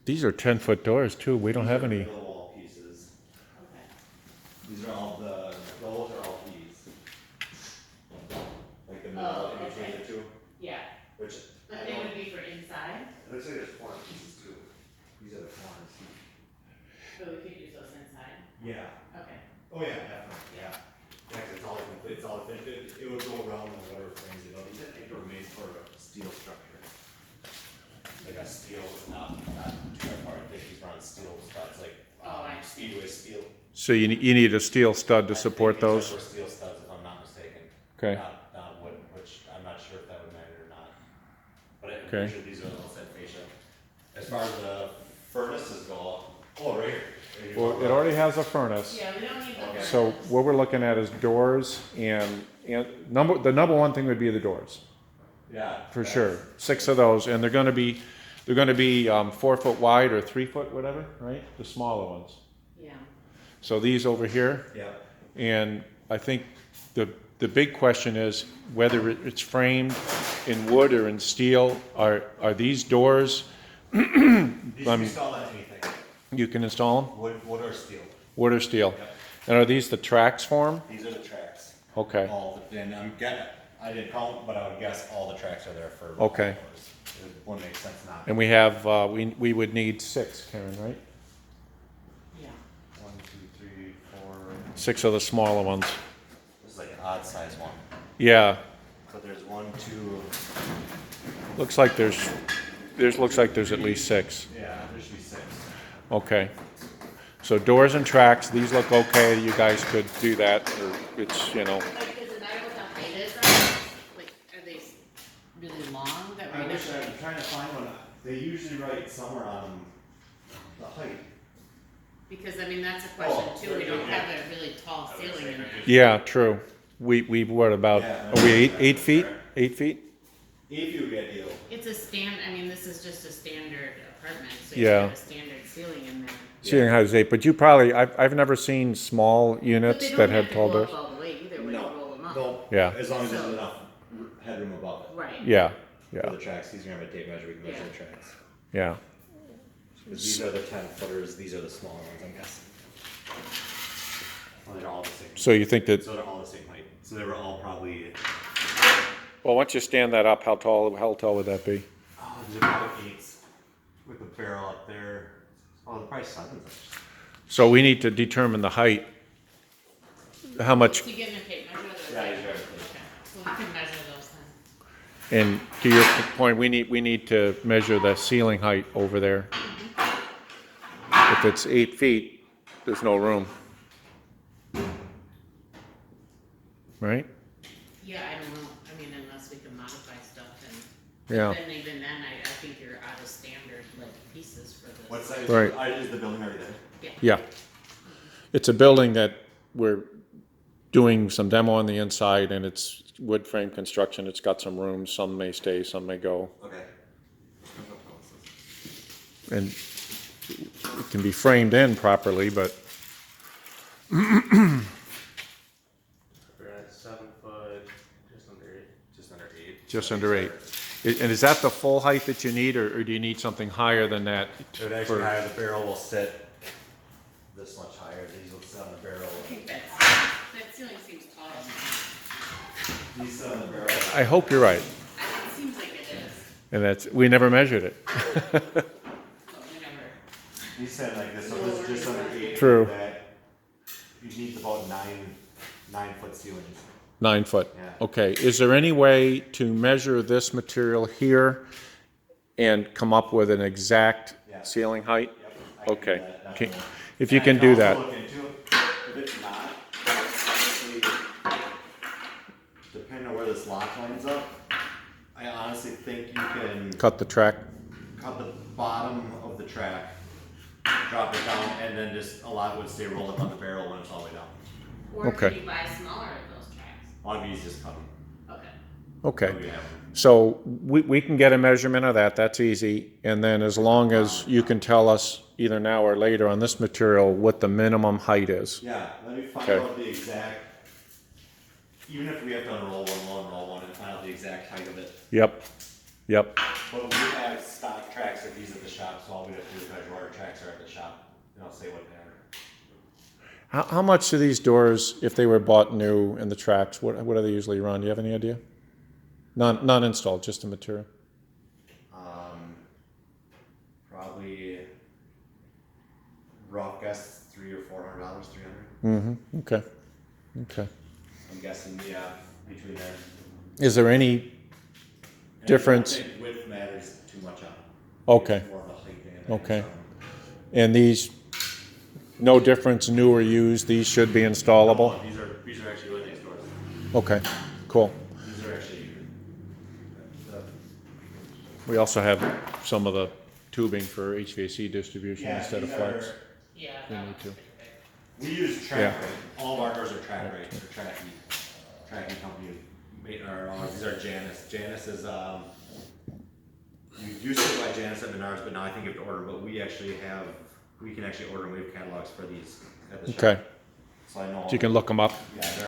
these are 10-foot doors too. We don't have any. Middle wall pieces. Okay. These are all those are all P's. Like the middle Oh, in between okay. the two, Yeah, which but they would be for inside, it looks like there's corner pieces too. These are the corners. so we could use those inside. Yeah. Okay. Oh yeah, definitely, yeah. Yeah, 'cause it's all complete, it's all finished. It would go around the whatever frames, you know, these I think were made for a steel structure. Like a steel, not too far, I think these were on steel studs, like, Oh, I see. speedway steel. So you need a steel stud to support I think those? these were steel studs, if I'm not mistaken. Okay. Not wood, which I'm not sure if that would matter or not. But I'm Okay. pretty sure these are all set fascia. As far as the furnaces go, oh, right here. Well, it already has a furnace. Yeah, we don't need the. Okay. So what we're looking at is doors and the number one thing would be the doors, Yeah. for that's- sure. 6 of those, and they're gonna be 4 foot wide or 3 foot, whatever, right? The smaller ones. Yeah. So these over here, Yeah. and I think the big question is whether it's framed in wood or in steel. Are these doors, These can be Um, installed on anything, you can install them, wood or steel. wood or steel? Yep. And are these the tracks for them? These are the tracks. Okay. And I didn't count, but I would guess all the tracks are there for. Okay. doors. It wouldn't make sense not. And we have, we would need 6, Karen, right? Yeah. 1, 2, 3, 4. 6 of the smaller ones. This is like an odd size one. Yeah, So there's 1, 2. looks like there's at least 6. Yeah, there should be 6. Okay. So doors and tracks, these look okay, you guys could do that, or it's, Like, does it matter what the height is on them? Like, are they really long that we I'm don't? trying to find one. They usually write somewhere on the height. Because, I mean, that's a question Oh, too, we don't yeah. have a really tall ceiling in there. yeah, true. We what about, Yeah, are we 8 feet? 8 feet? If you would be ideal. It's I mean, this is just a standard apartment, so you Yeah. have a standard ceiling in there. Ceiling height is 8, but you probably, I've never seen small But units they that don't had have to tall go doors. up all the way either when you roll them up. No. Yeah. As long as there's So- enough headroom above it. Right. Yeah, For yeah, the tracks, these are gonna have a tape measure, we can measure Yeah. the tracks. yeah. 'Cause these are the 10-footers, these are the smaller ones, I'm guessing. Well, they're all the same. So you think that, So they're all the same height. So they were all probably, well, once you stand that up, how tall would that be? oh, these are probably 8s with the barrel up there. Oh, they're probably 7s actually. So we need to determine the height. How much, To get in a tape measure, those Yeah, are- you got it. okay, so we can measure those then. and to your point, we need to measure the ceiling height over there. If it's 8 feet, there's no room. Right? Yeah, I don't know, I mean, unless we can modify stuff Yeah. and then even then, I think you're out of standard like pieces for this. What size? Right. Is the building already there? Yeah. Yeah. It's a building that we're doing some demo on the inside, and it's wood frame construction. It's got some rooms. Some may stay, some may go. Okay. And it can be framed in properly, but We're at 7 foot, just under 8. Just under 8. just under 8. And is that the full height that you need, or do you need something higher than that? It would actually higher, the barrel will sit this much higher. These will sit on the barrel. I think that ceiling seems taller than These sit on the barrel. I hope you're right. that. It seems like it is, And we never measured it. but we never. These sit like this, so this is just under 8. True. That you need about 9-foot ceilings. 9 foot. Yeah. Okay. Is there any way to measure this material here and come up with an exact Yeah. ceiling height? Yep. I can do Okay. that, Can- definitely. If you And I can do also that. look into it. If it's not, honestly, depending on where this lock lines up, I honestly think you can Cut the track. cut the bottom of the track, drop it down, and then just a lot would stay rolled up on the barrel when it's all the way down. Or Okay. can you buy smaller of those tracks? All of these just cut them. Okay. Okay. We have them. So we can get a measurement of that. That's easy. And then as long as you can tell us either now or later on this material what the minimum height is. Yeah, let me find Okay. out the exact, even if we have to unroll one, we'll unroll one and find out the exact height of it. Yep. Yep. But we have stock got tracks at these at the shop, so all we have to do is measure our tracks are at the shop, and I'll say what they are. How much do these doors, if they were bought new and the tracks, what do they usually run? Do you have any idea? Non-installed, just the material. Probably rough guess $300 or $400, $300. Okay. Okay. I'm guessing, yeah, between there. Is there any And difference? I don't think width matters too much on them. Okay. It's more of a height thing. Okay. And these, no difference, new or used, these should be installable? Oh, these are actually living doors. Okay, cool. These are actually. We also have some of the tubing for HVAC distribution instead of flex. Yeah. We that need one's to. pretty big. We use track Yeah. rate. All of our doors are track rate. They're tracking company. These are Janus. Janus is you used to buy Janus at Menards, but now I think you have to order. But we can actually order them. We have catalogs for these at the shop. Okay, So I know. so you can look them up. Yeah, they're